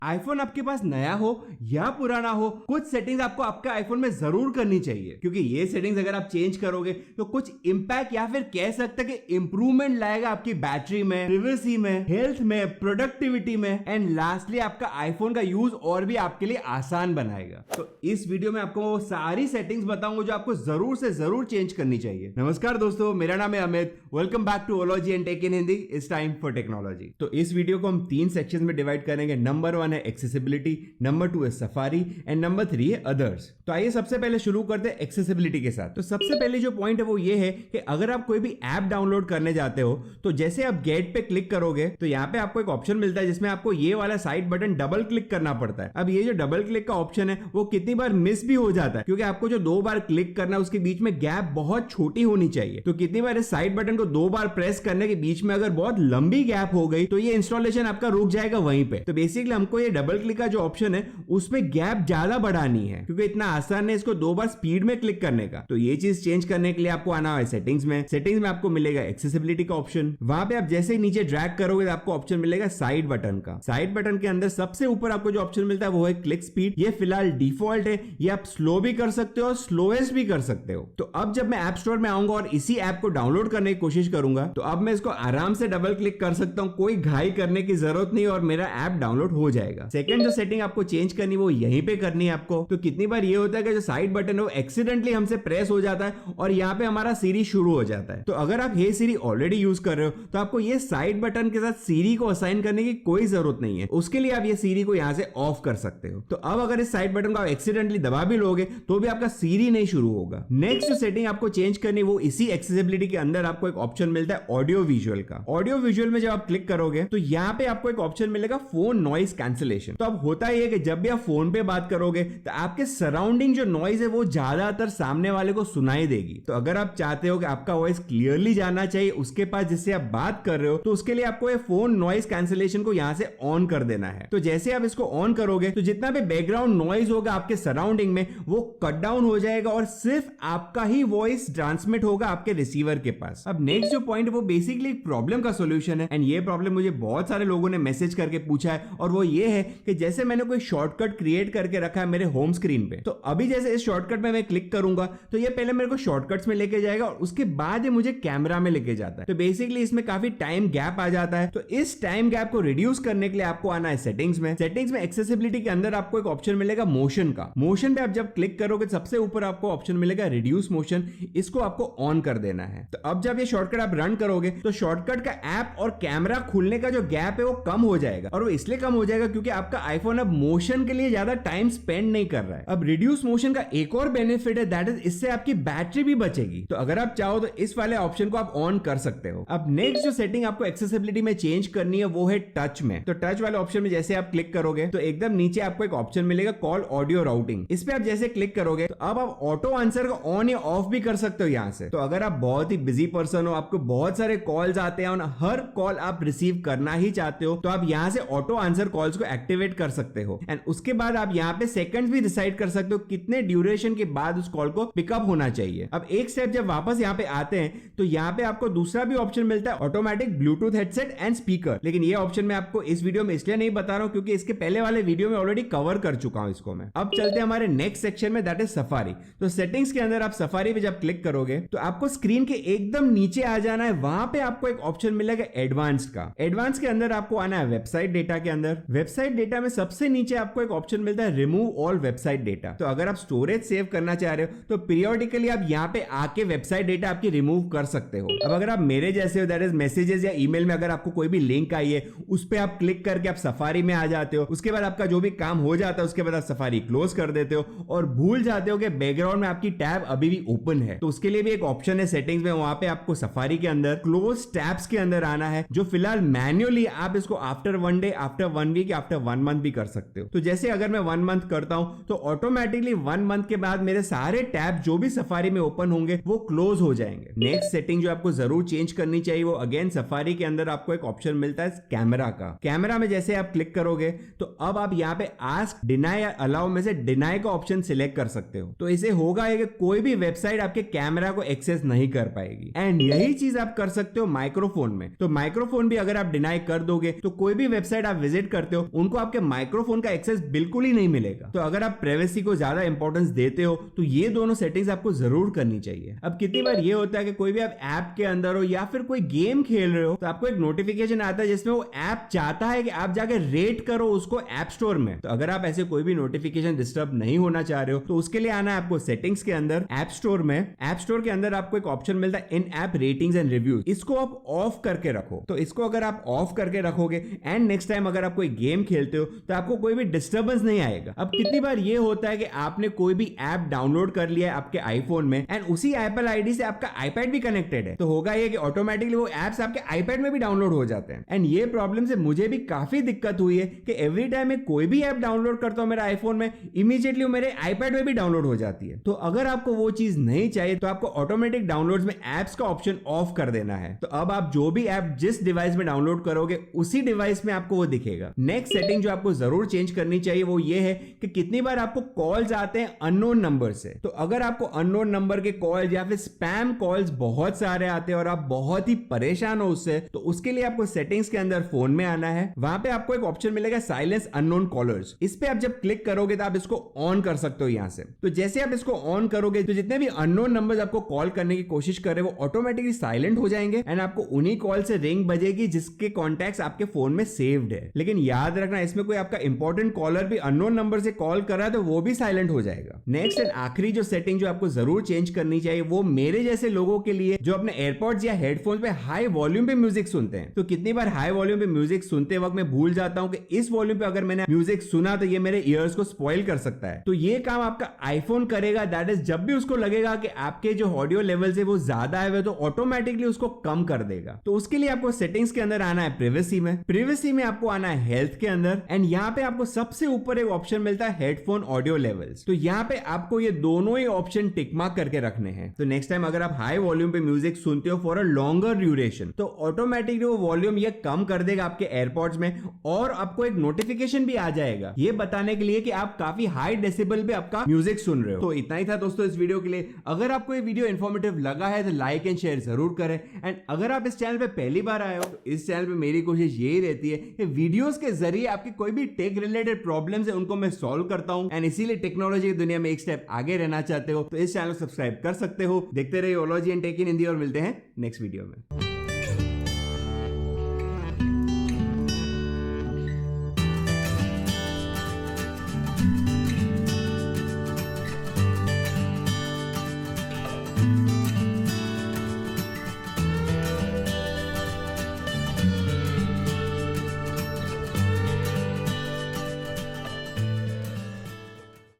IPhone आपके पास नया हो या पुराना हो, कुछ सेटिंग्स आपको आपके आईफोन में जरूर करनी चाहिए, क्योंकि ये सेटिंग्स अगर आप चेंज करोगे तो कुछ इंपैक्ट या फिर कह सकते हैं कि इंप्रूवमेंट लाएगा आपकी बैटरी में, प्राइवेसी में, हेल्थ में, प्रोडक्टिविटी में, एंड लास्टली आपका आईफोन का यूज और भी आपके लिए आसान बनाएगा। तो इस वीडियो में आपको वो सारी सेटिंग्स बताऊंगा जो आपको जरूर से जरूर चेंज करनी चाहिए। नमस्कार दोस्तों, मेरा नाम है Amit. Welcome back to ology and tech in Hindi. It's time for technology. तो इस वीडियो को हम 3 सेक्शंस में डिवाइड करेंगे। नंबर 1 है एक्सेसिबिलिटी, नंबर 2 है सफारी एंड नंबर 3 है अदर्स। तो आइए सबसे पहले शुरू करते हैं एक्सेसिबिलिटी के साथ। तो सबसे पहले जो पॉइंट है वो ये है कि अगर आप कोई भी ऐप डाउनलोड करने जाते हो तो जैसे आप गेट पे क्लिक करोगे तो यहाँ पे आपको एक ऑप्शन मिलता है जिसमें आपको ये वाला साइड बटन डबल क्लिक करना पड़ता है। अब ये जो डबल क्लिक का ऑप्शन है वो कितनी बार मिस भी हो जाता है, क्योंकि आपको जो 2 बार क्लिक करना है उसके बीच में गैप बहुत छोटी होनी चाहिए। तो कितनी बार इस साइड बटन को 2 बार प्रेस करने के बीच में अगर बहुत लंबी गैप हो गई तो ये इंस्टॉलेशन आपका रुक जाएगा वहीं पे। तो बेसिकली हमको ये डबल क्लिक का जो ऑप्शन है उसमें गैप ज्यादा बढ़ानी है, क्योंकि इतना आसान है इसको 2 बार स्पीड में क्लिक करने का। तो ये चीज चेंज करने के लिए आपको आना है सेटिंग्स में। सेटिंग्स में आपको मिलेगा एक्सेसिबिलिटी का ऑप्शन। वहां पे आप जैसे ही नीचे ड्रैग करोगे तो आपको ऑप्शन मिलेगा साइड बटन का। साइड बटन के अंदर सबसे ऊपर आपको जो ऑप्शन मिलता है वो है क्लिक स्पीड। ये फिलहाल डिफॉल्ट है, ये आप स्लो भी कर सकते हो और स्लोएस्ट भी कर सकते हो। तो अब जब मैं ऐप स्टोर में आऊंगा और इसी ऐप को डाउनलोड करने की कोशिश करूंगा तो अब मैं इसको आराम से डबल क्लिक कर सकता हूं, कोई घाई करने की जरूरत नहीं और मेरा ऐप डाउनलोड हो जाएगा। सेकंड जो सेटिंग आपको चेंज करनी वो यहीं पे करनी है आपको। तो कितनी बार ये होता है कि जो साइड बटन है वो एक्सीडेंटली हमसे प्रेस हो जाता है और यहाँ पे हमारा सीरी शुरू हो जाता है। तो अगर आप हे सीरी ऑलरेडी यूज कर रहे हो तो आपको ये साइड बटन के साथ सीरी को असाइन करने की कोई जरूरत नहीं है। उसके लिए आप ये सीरी को यहाँ से ऑफ कर सकते हो। तो अब अगर इस साइड बटन को आप एक्सीडेंटली दबा भी लोगे तो भी आपका सीरी नहीं शुरू होगा। नेक्स्ट जो सेटिंग आपको चेंज करनी वो इसी एक्सेसिबिलिटी के अंदर आपको एक ऑप्शन मिलता है ऑडियो विजुअल का। ऑडियो विजुअल में जब आप क्लिक करोगे तो यहाँ पे आपको एक ऑप्शन मिलेगा फोन नॉइज कैंसिलेशन। तो अब होता ही है कि जब भी आप फोन पे बात करोगे तो आपके सराउंडिंग जो नॉइज है वो ज्यादातर सामने वाले को सुनाई देगी। तो अगर आप चाहते हो कि आपका वॉइस क्लियरली जाना चाहिए उसके पास जिससे आप बात कर रहे हो तो उसके लिए आपको ये फोन नॉइज कैंसिलेशन को यहाँ से ऑन कर देना है। तो जैसे आप इसको ऑन करोगे तो जितना भी बैकग्राउंड नॉइज होगा आपके सराउंडिंग में वो कट डाउन हो जाएगा और सिर्फ आपका ही वॉइस ट्रांसमिट होगा आपके रिसीवर के पास। अब नेक्स्ट जो पॉइंट है वो बेसिकली प्रॉब्लम का सॉल्यूशन है एंड ये प्रॉब्लम मुझे बहुत सारे लोगों ने मैसेज करके पूछा है और वो ये है कि जैसे मैंने कोई शॉर्टकट क्रिएट करके रखा है मेरे होम स्क्रीन पे, तो अभी जैसे इस शॉर्टकट में मैं क्लिक करूंगा तो ये पहले मेरे को शॉर्टकट्स में लेके जाएगा और उसके बाद ये मुझे कैमरा में लेके जाता है। तो बेसिकली इसमें काफी टाइम गैप आ जाता है। तो इस टाइम गैप को रिड्यूस करने के लिए आपको आना है सेटिंग्स में। सेटिंग्स में एक्सेसिबिलिटी के अंदर आपको एक ऑप्शन मिलेगा मोशन का। मोशन पे आप जब क्लिक करोगे सबसे ऊपर आपको ऑप्शन मिलेगा रिड्यूस मोशन। इसको आपको ऑन कर देना है। तो अब जब ये शॉर्टकट आप रन करोगे तो शॉर्टकट का ऐप और कैमरा खुलने का जो गैप है वो कम हो जाएगा और वो इसलिए कम हो जाएगा क्योंकि आपका आईफोन अब मोशन के लिए ज्यादा टाइम स्पेंड नहीं कर रहा है। अब रिड्यूस मोशन का एक और बेनिफिट है, दैट इज इससे आपकी बैटरी भी बचेगी। तो अगर आप चाहो तो इस वाले ऑप्शन को आप ऑन कर सकते हो। अब नेक्स्ट जो सेटिंग आपको एक्सेसिबिलिटी में चेंज करनी है वो है टच में। तो टच वाले ऑप्शन में जैसे आप क्लिक करोगे तो एकदम नीचे आपको एक ऑप्शन मिलेगा कॉल ऑडियो राउटिंग। इस पे आप जैसे क्लिक करोगे तो अब आप ऑटो आंसर को ऑन या ऑफ भी कर सकते हो यहाँ से। तो अगर आप बहुत ही बिजी पर्सन हो, आपको बहुत सारे कॉल्स आते हैं और हर कॉल आप रिसीव करना ही चाहते हो तो आप यहाँ से ऑटो आंसर कॉल्स को एक्टिवेट कर सकते हो एंड उसके बाद आप यहाँ पे सेकंड्स भी डिसाइड कर सकते हो कितने ड्यूरेशन के बाद उस कॉल को पिकअप होना चाहिए। अब एक स्टेप जब वापस यहाँ पे आते हैं तो यहाँ पे आपको दूसरा भी ऑप्शन मिलता है automatic Bluetooth headset and speaker. लेकिन ये ऑप्शन मैं आपको इस वीडियो में इसलिए नहीं बता रहा हूँ क्योंकि इसके पहले वाले वीडियो में ऑलरेडी कवर कर चुका हूँ इसको मैं। अब चलते हैं हमारे नेक्स्ट सेक्शन में, दैट इज सफारी। तो सेटिंग्स के अंदर आप सफारी पे जब क्लिक करोगे तो आपको स्क्रीन के एकदम नीचे आ जाना है। वहां पे आपको एक ऑप्शन मिलेगा एडवांस्ड का। एडवांस के अंदर आपको आना है वेबसाइट डेटा के अंदर। वेबसाइट डेटा में सबसे नीचे आपको एक ऑप्शन मिलता है रिमूव ऑल वेबसाइट डेटा। तो अगर आप स्टोरेज सेव करना चाह रहे हो तो पीरियोडिकली आप यहाँ पे आके वेबसाइट डेटा आपकी रिमूव कर सकते हो। अब अगर आप मेरे जैसे हो, दैट इज मैसेजेस या ईमेल में अगर आपको कोई भी लिंक आई है उस पे आप क्लिक करके आप सफारी में आ जाते हो। उसके बाद आपका जो भी काम हो जाता है उसके बाद आप सफारी क्लोज कर देते हो और भूल जाते हो कि बैकग्राउंड में आपकी टैब अभी भी ओपन है। तो उसके लिए भी एक ऑप्शन है सेटिंग्स में, वहां पे आपको सफारी के अंदर क्लोज टैब्स के अंदर आना है, जो फिलहाल मैन्युअली आप इसको after 1 day, after 1 week, after 1 month भी कर सकते हो। तो जैसे अगर मैं 1 मंथ करता हूं तो ऑटोमेटिकली 1 मंथ के बाद मेरे सारे टैब जो भी सफारी में ओपन होंगे वो क्लोज हो जाएंगे। नेक्स्ट सेटिंग जो आपको जरूर चेंज करनी चाहिए वो अगेन सफारी के अंदर आपको एक ऑप्शन मिलता है कैमरा का। कैमरा में जैसे आप क्लिक करोगे तो अब आप यहाँ पे आस्क, डिनाई या अलाउ में से डिनाई का ऑप्शन सिलेक्ट कर सकते हो। तो इसे होगा कि कोई भी वेबसाइट आपके कैमरा को एक्सेस नहीं कर पाएगी। एंड यही चीज आप कर सकते हो माइक्रोफोन में। तो माइक्रोफोन भी अगर आप डिनाई कर दोगे तो कोई भी वेबसाइट आप विजिट करते हो उनको आपके माइक्रोफोन का एक्सेस बिल्कुल ही नहीं मिलेगा। तो अगर आप प्राइवेसी को ज्यादा इंपॉर्टेंस देते हो तो ये दोनों सेटिंग्स आपको जरूर करनी चाहिए। अब कितनी बार ये होता है कि कोई भी आप ऐप के अंदर हो या फिर कोई गेम खेल रहे हो तो आपको एक नोटिफिकेशन आता है जिसमें वो ऐप चाहता है कि आप जाके रेट करो उसको ऐप स्टोर में। तो अगर आप ऐसे कोई भी नोटिफिकेशन डिस्टर्ब नहीं होना चाह रहे हो तो उसके लिए आना है आपको सेटिंग्स के अंदर, ऐप स्टोर में। ऐप स्टोर के अंदर आपको एक ऑप्शन मिलता है इन ऐप रेटिंग्स एंड रिव्यूज, इसको आप ऑफ करके रखो। तो इसको अगर आप ऑफ करके रखोगे एंड नेक्स्ट टाइम अगर आप कोई गेम खेलते हो तो आपको कोई भी डिस्टर्बेंस नहीं आएगा। अब कितनी बार ये होता है कि आपने कोई भी ऐप डाउनलोड कर लिया है आपके आईफोन में एंड उसी एप्पल आईडी से आपका आईपैड भी कनेक्टेड है, तो होगा ये कि ऑटोमेटिकली वो एप्स आपके आईपैड में भी डाउनलोड हो जाते हैं। एंड ये प्रॉब्लम से मुझे भी काफी दिक्कत हुई है कि एवरी टाइम मैं कोई भी ऐप डाउनलोड करता हूं मेरे आईफोन में, इमीडिएटली मेरे आईपैड में भी डाउनलोड हो जाती है। तो अगर आपको वो चीज नहीं चाहिए तो आपको ऑटोमेटिक डाउनलोड्स में एप्स का ऑप्शन ऑफ कर देना है। तो अब आप जो भी ऐप जिस डिवाइस में डाउनलोड करोगे उसी डिवाइस में आपको वो दिखेगा। नेक्स्ट सेटिंग जो आपको जरूर चेंज करनी चाहिए वो ये है कि कितनी बार आपको कॉल्स आते हैं अननोन नंबर से। तो अगर आपको अननोन नंबर के कॉल या फिर स्पैम कॉल्स बहुत सारे आते हैं और आप बहुत ही परेशान हो उससे, तो उसके लिए आपको सेटिंग्स के अंदर फोन में आना है। वहां पे आपको एक ऑप्शन मिलेगा साइलेंस अननोन कॉलर्स, इस पे आप जब क्लिक करोगे तो आप इसको ऑन कर सकते हो यहां से। तो जैसे आप इसको ऑन करोगे तो जितने भी अननोन नंबर्स आपको कॉल करने की कोशिश कर रहे हैं वो ऑटोमेटिकली साइलेंट हो जाएंगे एंड आपको उन्हीं कॉल से रिंग बजेगी जिसके कॉन्टैक्ट्स आपके फोन में सेव्ड है। लेकिन याद रखना इसमें कोई आपका इंपॉर्टेंट कॉलर भी अननोन नंबर से कॉल कर रहा है तो वो भी साइलेंट हो जाएगा। नेक्स्ट एंड आखिरी जो सेटिंग जो आपको जरूर चेंज करनी चाहिए वो मेरे जैसे लोगों के लिए जो अपने एयरपॉड्स या हेडफोन्स पे हाई वॉल्यूम पे म्यूजिक सुनते हैं। तो कितनी बार हाई वॉल्यूम पे म्यूजिक सुनते वक्त मैं भूल जाता हूं कि इस वॉल्यूम पे अगर मैंने म्यूजिक सुना तो ये मेरे ईयर्स को स्पॉइल कर सकता है। तो ये काम आपका आईफोन करेगा, दैट इज जब भी उसको लगेगा कि आपके जो ऑडियो लेवल है वो ज्यादा है तो ऑटोमेटिकली उसको कम कर देगा। तो उसके लिए आपको सेटिंग्स के अंदर आना है प्राइवेसी में, प्राइवेसी में आपको आना है हेल्थ के अंदर एंड यहाँ पे आपको सबसे ऊपर एक ऑप्शन मिलता है हेडफोन ऑडियो लेवल्स। तो यहाँ पे आपको ये दोनों ही ऑप्शन टिक मार्क करके रखने हैं। तो नेक्स्ट टाइम अगर आप हाई वॉल्यूम पे म्यूजिक सुनते हो फॉर अ लॉन्गर ड्यूरेशन तो ऑटोमेटिकली वो वॉल्यूम ये कम कर देगा आपके एयरपॉड्स में और आपको एक नोटिफिकेशन भी आ जाएगा ये बताने के लिए कि आप काफी हाई डेसिबल पे आपका म्यूजिक सुन रहे हो। तो इतना ही था दोस्तों इस वीडियो के लिए। अगर आपको ये वीडियो इंफॉर्मेटिव लगा है तो लाइक एंड शेयर जरूर करें एंड अगर आप इस चैनल पे पहली बार आए हो तो इस चैनल पे मेरी कोशिश यही रहती है कि वीडियोस के जरिए आपकी कोई भी टेक रिलेटेड प्रॉब्लम्स है उनको मैं सॉल्व करता हूं एंड इसीलिए टेक्नोलॉजी की दुनिया में एक स्टेप आगे रहना चाहते हो तो इस चैनल को सब्सक्राइब कर सकते हो। देखते रहिए ology and tech in Hindi और मिलते हैं नेक्स्ट वीडियो में।